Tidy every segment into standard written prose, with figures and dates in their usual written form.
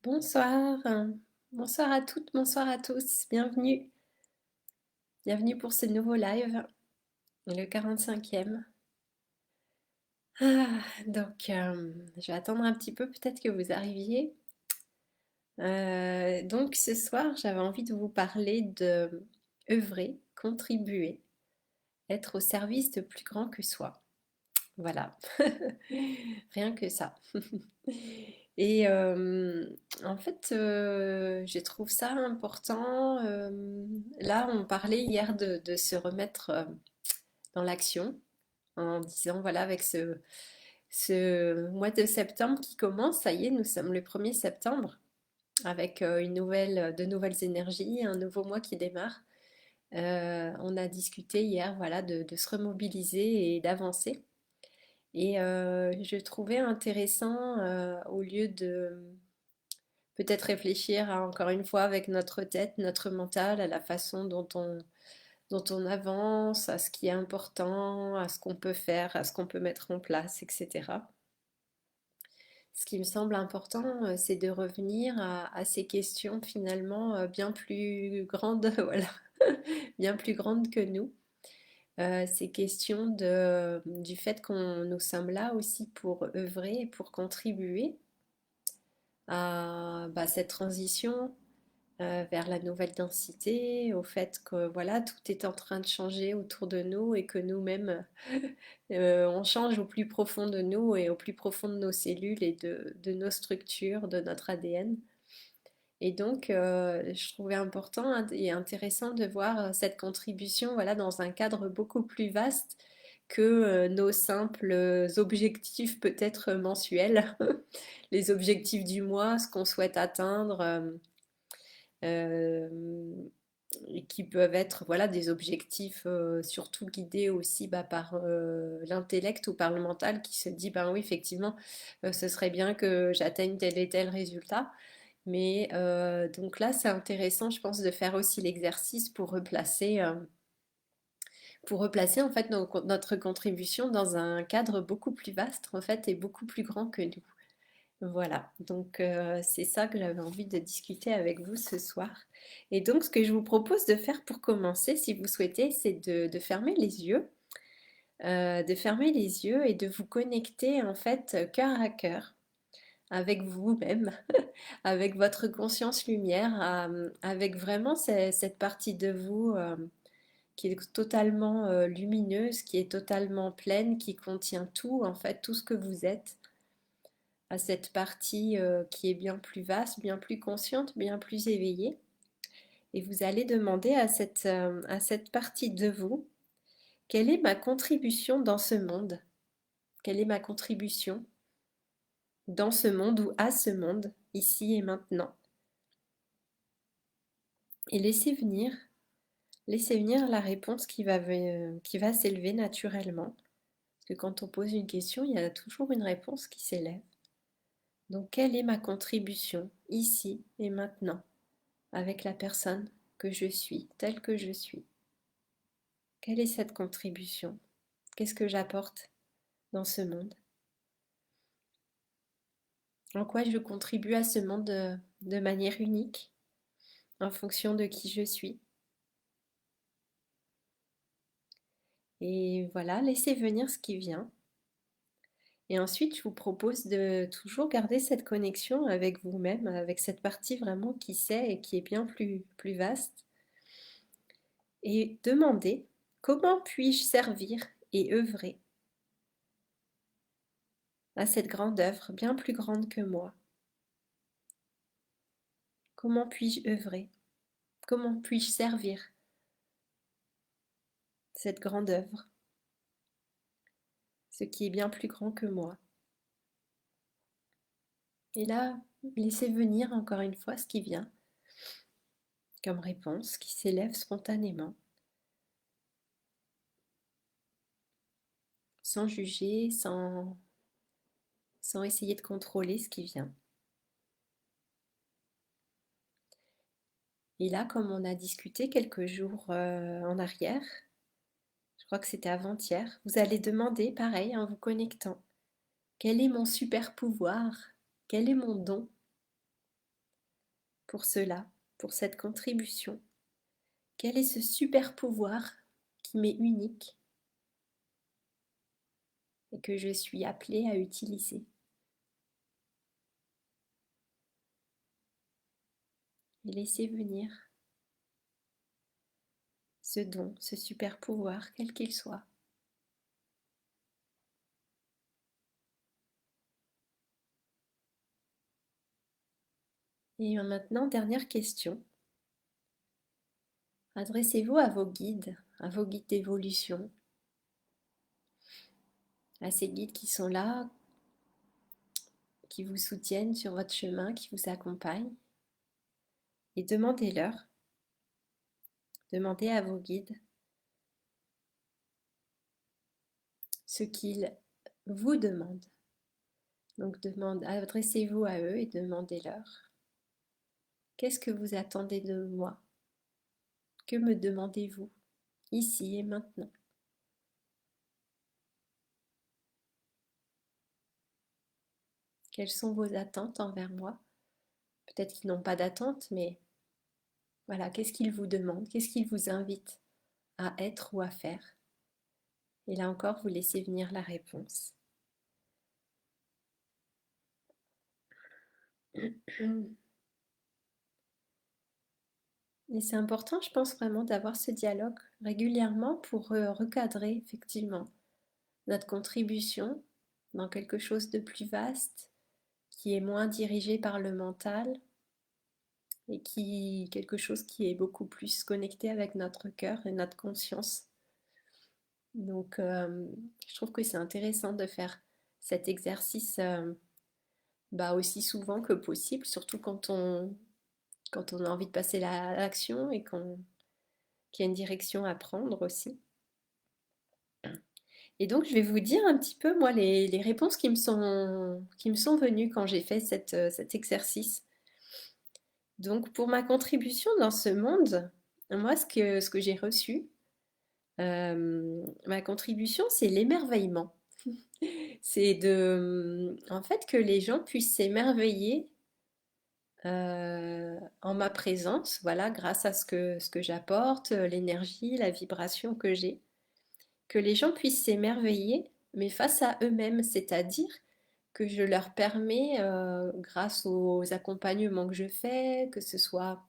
Bonsoir, bonsoir à toutes, bonsoir à tous, bienvenue, bienvenue pour ce nouveau live, le 45e. Je vais attendre un petit peu, peut-être que vous arriviez. Donc ce soir, j'avais envie de vous parler de œuvrer, contribuer, être au service de plus grand que soi. Voilà, rien que ça. Et en fait, je trouve ça important. Là, on parlait hier de se remettre dans l'action en disant, voilà, avec ce mois de septembre qui commence, ça y est, nous sommes le 1er septembre, avec de nouvelles énergies, un nouveau mois qui démarre. On a discuté hier, voilà, de se remobiliser et d'avancer. Et je trouvais intéressant, au lieu de peut-être réfléchir encore une fois avec notre tête, notre mental, à la façon dont on avance, à ce qui est important, à ce qu'on peut faire, à ce qu'on peut mettre en place, etc. Ce qui me semble important, c'est de revenir à ces questions finalement bien plus grandes, voilà, bien plus grandes que nous. Ces questions du fait qu'on nous sommes là aussi pour œuvrer et pour contribuer à cette transition vers la nouvelle densité, au fait que voilà, tout est en train de changer autour de nous et que nous-mêmes, on change au plus profond de nous et au plus profond de nos cellules et de nos structures, de notre ADN. Et donc, je trouvais important et intéressant de voir cette contribution, voilà, dans un cadre beaucoup plus vaste que nos simples objectifs peut-être mensuels, les objectifs du mois, ce qu'on souhaite atteindre, euh, et qui peuvent être voilà, des objectifs surtout guidés aussi par l'intellect ou par le mental qui se dit, ben oui, effectivement, ce serait bien que j'atteigne tel et tel résultat. Mais donc là, c'est intéressant, je pense, de faire aussi l'exercice pour replacer en fait notre contribution dans un cadre beaucoup plus vaste en fait et beaucoup plus grand que nous. Voilà, donc c'est ça que j'avais envie de discuter avec vous ce soir. Et donc ce que je vous propose de faire pour commencer, si vous souhaitez, c'est de fermer les yeux, de fermer les yeux et de vous connecter en fait cœur à cœur avec vous-même, avec votre conscience lumière, avec vraiment cette partie de vous qui est totalement lumineuse, qui est totalement pleine, qui contient tout, en fait, tout ce que vous êtes, à cette partie qui est bien plus vaste, bien plus consciente, bien plus éveillée. Et vous allez demander à cette partie de vous, quelle est ma contribution dans ce monde? Quelle est ma contribution dans ce monde ou à ce monde, ici et maintenant? Et laissez venir la réponse qui va s'élever naturellement. Parce que quand on pose une question, il y a toujours une réponse qui s'élève. Donc, quelle est ma contribution ici et maintenant avec la personne que je suis, telle que je suis? Quelle est cette contribution? Qu'est-ce que j'apporte dans ce monde? En quoi je contribue à ce monde de manière unique, en fonction de qui je suis? Et voilà, laissez venir ce qui vient. Et ensuite, je vous propose de toujours garder cette connexion avec vous-même, avec cette partie vraiment qui sait et qui est bien plus vaste. Et demander comment puis-je servir et œuvrer à cette grande œuvre bien plus grande que moi. Comment puis-je œuvrer? Comment puis-je servir cette grande œuvre, ce qui est bien plus grand que moi? Et là, laissez venir encore une fois ce qui vient comme réponse, qui s'élève spontanément, sans juger, sans essayer de contrôler ce qui vient. Et là, comme on a discuté quelques jours en arrière, je crois que c'était avant-hier, vous allez demander, pareil, en vous connectant, quel est mon super pouvoir? Quel est mon don? pour cela, pour cette contribution? Quel est ce super pouvoir qui m'est unique et que je suis appelée à utiliser? Et laissez venir ce don, ce super pouvoir, quel qu'il soit. Et maintenant, dernière question. Adressez-vous à vos guides d'évolution, à ces guides qui sont là, qui vous soutiennent sur votre chemin, qui vous accompagnent, et demandez-leur, demandez à vos guides ce qu'ils vous demandent. Donc adressez-vous à eux et demandez-leur, qu'est-ce que vous attendez de moi? Que me demandez-vous ici et maintenant? Quelles sont vos attentes envers moi? Peut-être qu'ils n'ont pas d'attente, mais voilà, qu'est-ce qu'ils vous demandent? Qu'est-ce qu'ils vous invitent à être ou à faire? Et là encore, vous laissez venir la réponse. Et c'est important, je pense vraiment, d'avoir ce dialogue régulièrement pour recadrer effectivement notre contribution dans quelque chose de plus vaste, qui est moins dirigé par le mental et qui quelque chose qui est beaucoup plus connecté avec notre cœur et notre conscience. Donc, je trouve que c'est intéressant de faire cet exercice aussi souvent que possible, surtout quand on a envie de passer à l'action et qu'il y a une direction à prendre aussi. Et donc, je vais vous dire un petit peu, moi, les réponses qui me sont venues quand j'ai fait cet exercice. Donc, pour ma contribution dans ce monde, moi, ce que j'ai reçu, ma contribution, c'est l'émerveillement. C'est en fait, que les gens puissent s'émerveiller en ma présence, voilà, grâce à ce que j'apporte, l'énergie, la vibration que j'ai, que les gens puissent s'émerveiller, mais face à eux-mêmes, c'est-à-dire que je leur permets, grâce aux accompagnements que je fais, que ce soit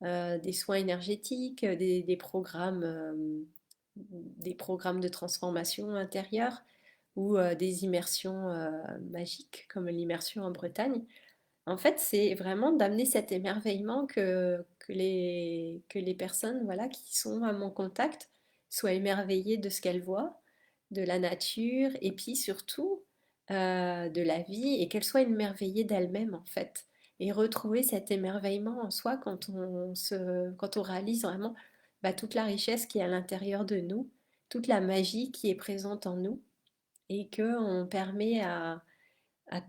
des soins énergétiques, des programmes de transformation intérieure ou des immersions magiques comme l'immersion en Bretagne. En fait, c'est vraiment d'amener cet émerveillement que les personnes voilà, qui sont à mon contact soient émerveillées de ce qu'elles voient, de la nature et puis surtout de la vie et qu'elles soient émerveillées d'elles-mêmes en fait. Et retrouver cet émerveillement en soi quand on réalise vraiment toute la richesse qui est à l'intérieur de nous, toute la magie qui est présente en nous et qu'on permet à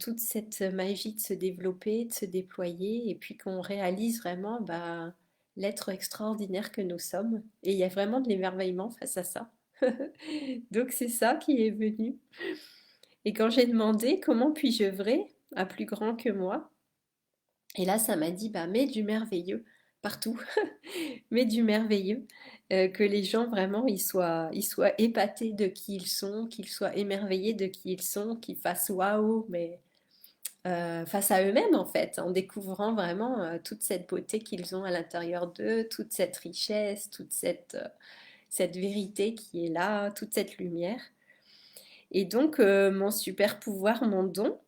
toute cette magie de se développer, de se déployer, et puis qu'on réalise vraiment l'être extraordinaire que nous sommes. Et il y a vraiment de l'émerveillement face à ça. Donc c'est ça qui est venu. Et quand j'ai demandé comment puis-je œuvrer à plus grand que moi, et là ça m'a dit mets du merveilleux partout, mets du merveilleux, que les gens vraiment ils soient épatés de qui ils sont, qu'ils soient émerveillés de qui ils sont, qu'ils fassent waouh, mais face à eux-mêmes en fait, en découvrant vraiment toute cette beauté qu'ils ont à l'intérieur d'eux, toute cette richesse, cette vérité qui est là, toute cette lumière. Et donc mon super pouvoir, mon don,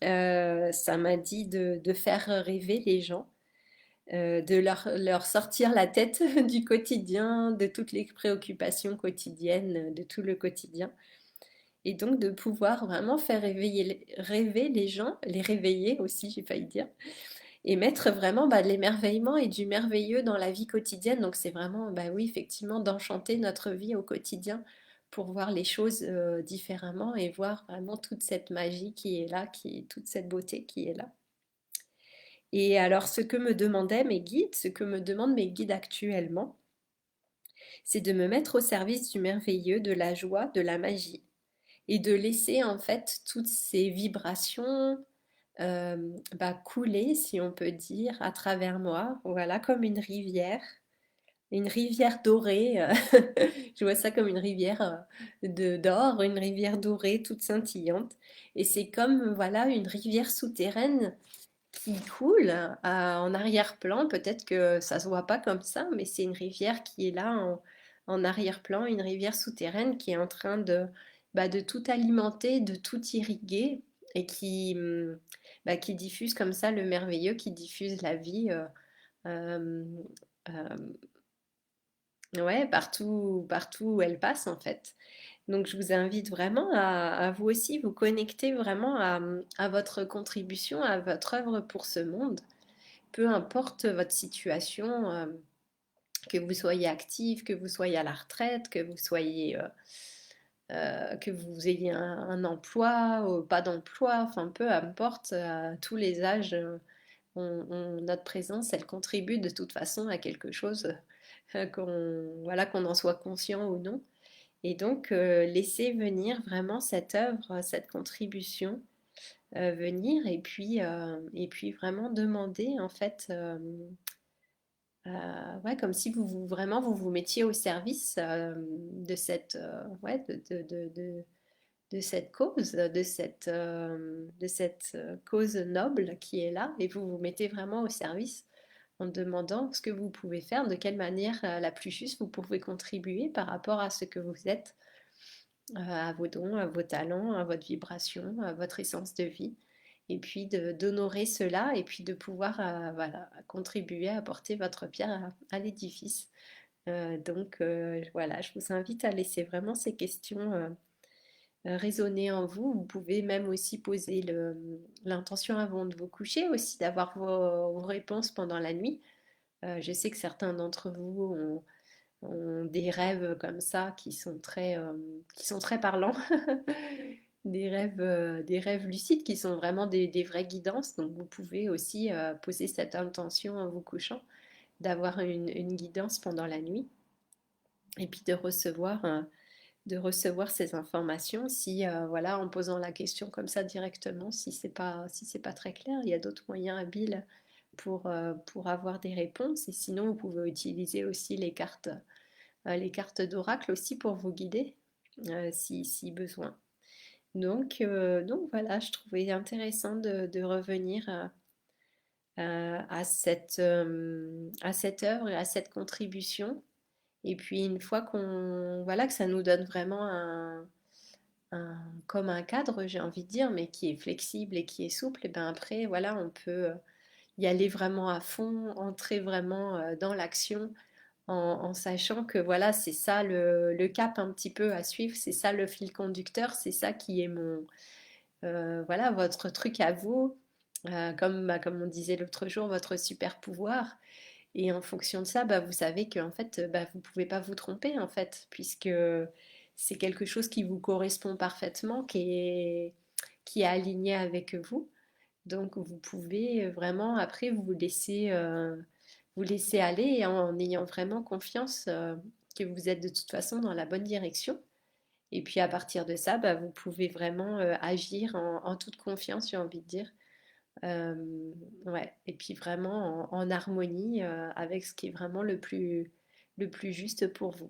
ça m'a dit de faire rêver les gens, de leur sortir la tête du quotidien, de toutes les préoccupations quotidiennes, de tout le quotidien. Et donc de pouvoir vraiment faire rêver les gens, les réveiller aussi, j'ai failli dire, et mettre vraiment de l'émerveillement et du merveilleux dans la vie quotidienne. Donc c'est vraiment, oui, effectivement, d'enchanter notre vie au quotidien pour voir les choses différemment et voir vraiment toute cette magie qui est là, toute cette beauté qui est là. Et alors ce que me demandaient mes guides, ce que me demandent mes guides actuellement, c'est de me mettre au service du merveilleux, de la joie, de la magie et de laisser en fait toutes ces vibrations, couler, si on peut dire, à travers moi, voilà, comme une rivière dorée. Je vois ça comme une rivière d'or, une rivière dorée toute scintillante. Et c'est comme, voilà, une rivière souterraine qui coule en arrière-plan. Peut-être que ça se voit pas comme ça, mais c'est une rivière qui est là en arrière-plan, une rivière souterraine qui est en train de tout alimenter, de tout irriguer et qui diffuse comme ça le merveilleux, qui diffuse la vie euh, euh, ouais, partout où elle passe en fait. Donc je vous invite vraiment à vous aussi vous connecter vraiment à votre contribution, à votre œuvre pour ce monde peu importe votre situation, que vous soyez actif, que vous soyez à la retraite, que vous ayez un emploi ou pas d'emploi, enfin peu importe, à tous les âges, notre présence, elle contribue de toute façon à quelque chose, qu'on en soit conscient ou non. Et donc, laisser venir vraiment cette œuvre, cette contribution venir et puis vraiment demander en fait ouais, comme si vraiment vous vous mettiez au service de ouais, de cette cause, de cette cause noble qui est là, et vous vous mettez vraiment au service en demandant ce que vous pouvez faire, de quelle manière la plus juste vous pouvez contribuer par rapport à ce que vous êtes, à vos dons, à vos talents, à votre vibration, à votre essence de vie. Et puis d'honorer cela et puis de pouvoir voilà, contribuer à apporter votre pierre à l'édifice. Voilà, je vous invite à laisser vraiment ces questions résonner en vous. Vous pouvez même aussi poser l'intention avant de vous coucher, aussi d'avoir vos réponses pendant la nuit. Je sais que certains d'entre vous ont des rêves comme ça qui sont très parlants. Des rêves lucides qui sont vraiment des vraies guidances. Donc vous pouvez aussi poser cette intention en vous couchant, d'avoir une guidance pendant la nuit et puis de recevoir ces informations. Si voilà, en posant la question comme ça directement, si c'est pas très clair, il y a d'autres moyens habiles pour avoir des réponses. Et sinon, vous pouvez utiliser aussi les cartes d'oracle aussi pour vous guider si besoin. Donc voilà, je trouvais intéressant de revenir à cette œuvre et à cette contribution. Et puis une fois voilà, que ça nous donne vraiment comme un cadre, j'ai envie de dire, mais qui est flexible et qui est souple, et bien après, voilà, on peut y aller vraiment à fond, entrer vraiment dans l'action en sachant que voilà, c'est ça le cap un petit peu à suivre, c'est ça le fil conducteur, c'est ça qui est voilà, votre truc à vous, comme on disait l'autre jour, votre super pouvoir. Et en fonction de ça, vous savez que en fait, vous ne pouvez pas vous tromper, en fait, puisque c'est quelque chose qui vous correspond parfaitement, qui est aligné avec vous. Donc, vous pouvez vraiment, après, vous laisser aller en ayant vraiment confiance que vous êtes de toute façon dans la bonne direction. Et puis, à partir de ça, vous pouvez vraiment agir en toute confiance, j'ai envie de dire. Euh, ouais, et puis vraiment en harmonie avec ce qui est vraiment le plus juste pour vous.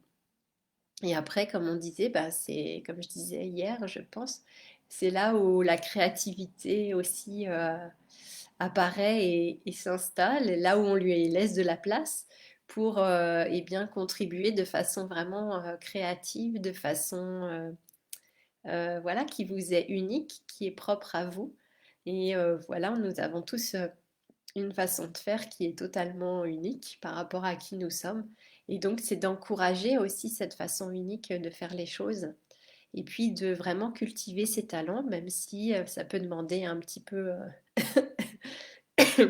Et après, comme on disait, c'est comme je disais hier, je pense, c'est là où la créativité aussi apparaît et s'installe, là où on lui laisse de la place pour eh bien, contribuer de façon vraiment créative, de façon voilà, qui vous est unique, qui est propre à vous. Et voilà, nous avons tous une façon de faire qui est totalement unique par rapport à qui nous sommes. Et donc, c'est d'encourager aussi cette façon unique de faire les choses. Et puis de vraiment cultiver ses talents, même si ça peut demander un petit peu,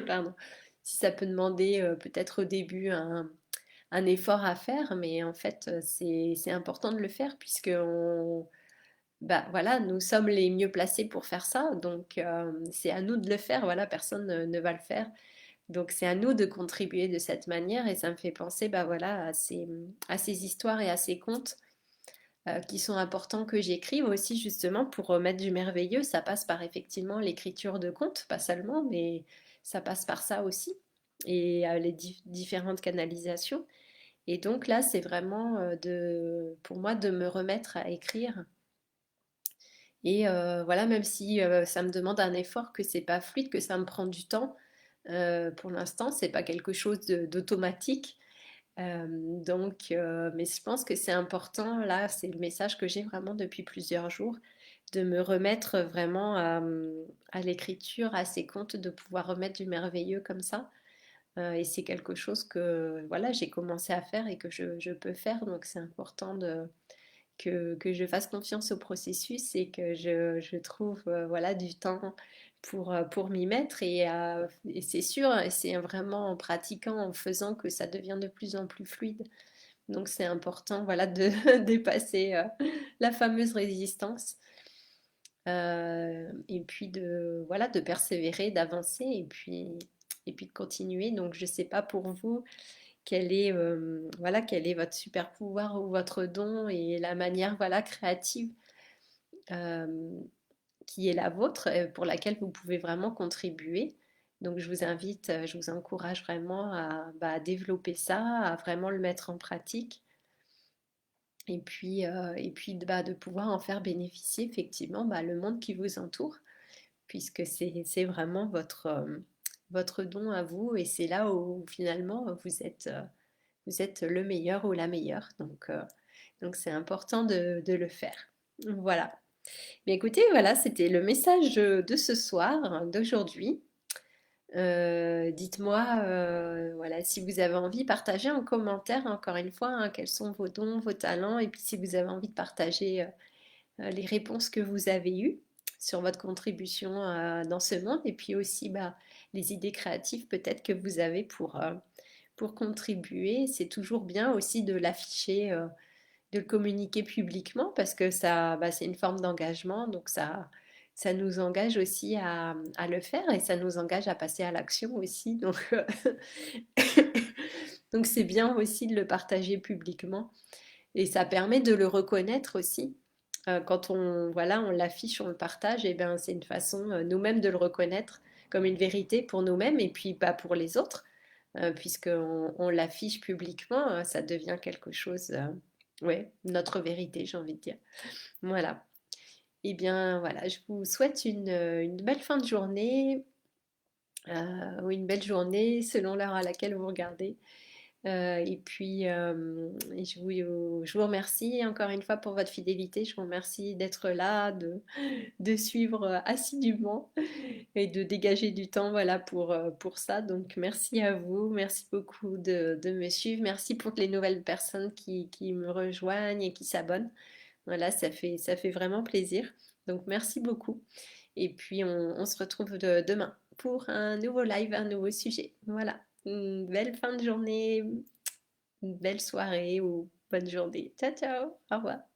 pardon, si ça peut demander peut-être au début un effort à faire, mais en fait, c'est important de le faire puisque voilà, nous sommes les mieux placés pour faire ça, donc c'est à nous de le faire, voilà, personne ne va le faire. Donc c'est à nous de contribuer de cette manière et ça me fait penser voilà, à ces histoires et à ces contes qui sont importants que j'écrive aussi justement pour remettre du merveilleux. Ça passe par effectivement l'écriture de contes, pas seulement, mais ça passe par ça aussi, et les différentes canalisations. Et donc là, c'est vraiment pour moi de me remettre à écrire. Et voilà, même si ça me demande un effort, que c'est pas fluide, que ça me prend du temps, pour l'instant, c'est pas quelque chose d'automatique. Mais je pense que c'est important, là, c'est le message que j'ai vraiment depuis plusieurs jours, de me remettre vraiment à l'écriture, à ces contes, de pouvoir remettre du merveilleux comme ça. Et c'est quelque chose que voilà, j'ai commencé à faire et que je peux faire, donc c'est important que je fasse confiance au processus et que je trouve voilà, du temps pour m'y mettre. Et c'est sûr, c'est vraiment en pratiquant, en faisant que ça devient de plus en plus fluide. Donc c'est important voilà, de dépasser la fameuse résistance. Et puis voilà, de persévérer, d'avancer et puis de continuer. Donc je ne sais pas pour vous voilà, quel est votre super pouvoir ou votre don et la manière voilà, créative euh, qui est la vôtre, pour laquelle vous pouvez vraiment contribuer. Donc je vous invite, je vous encourage vraiment à développer ça, à vraiment le mettre en pratique. Et puis de pouvoir en faire bénéficier effectivement le monde qui vous entoure, puisque c'est vraiment votre don à vous, et c'est là où finalement vous êtes le meilleur ou la meilleure. Donc c'est important de le faire. Voilà. Mais écoutez, voilà, c'était le message de ce soir, d'aujourd'hui. Dites-moi, voilà, si vous avez envie, partagez en commentaire, encore une fois, hein, quels sont vos dons, vos talents, et puis si vous avez envie de partager les réponses que vous avez eues sur votre contribution dans ce monde, et puis aussi les idées créatives peut-être que vous avez pour contribuer. C'est toujours bien aussi de l'afficher, de le communiquer publiquement, parce que ça, c'est une forme d'engagement, donc ça nous engage aussi à le faire, et ça nous engage à passer à l'action aussi. Donc c'est bien aussi de le partager publiquement, et ça permet de le reconnaître aussi. Quand voilà, on l'affiche, on le partage, et ben c'est une façon nous-mêmes de le reconnaître comme une vérité pour nous-mêmes et puis pas pour les autres, puisqu'on l'affiche publiquement, ça devient quelque chose, ouais, notre vérité, j'ai envie de dire. Voilà. Eh bien, voilà, je vous souhaite une belle fin de journée, ou une belle journée selon l'heure à laquelle vous regardez. Et je vous remercie encore une fois pour votre fidélité. Je vous remercie d'être là, de suivre assidûment et de dégager du temps voilà, pour ça. Donc merci à vous, merci beaucoup de me suivre. Merci pour les nouvelles personnes qui me rejoignent et qui s'abonnent. Voilà, ça fait vraiment plaisir. Donc merci beaucoup. Et puis on se retrouve demain pour un nouveau live, un nouveau sujet. Voilà. Une belle fin de journée, une belle soirée ou bonne journée. Ciao, ciao. Au revoir.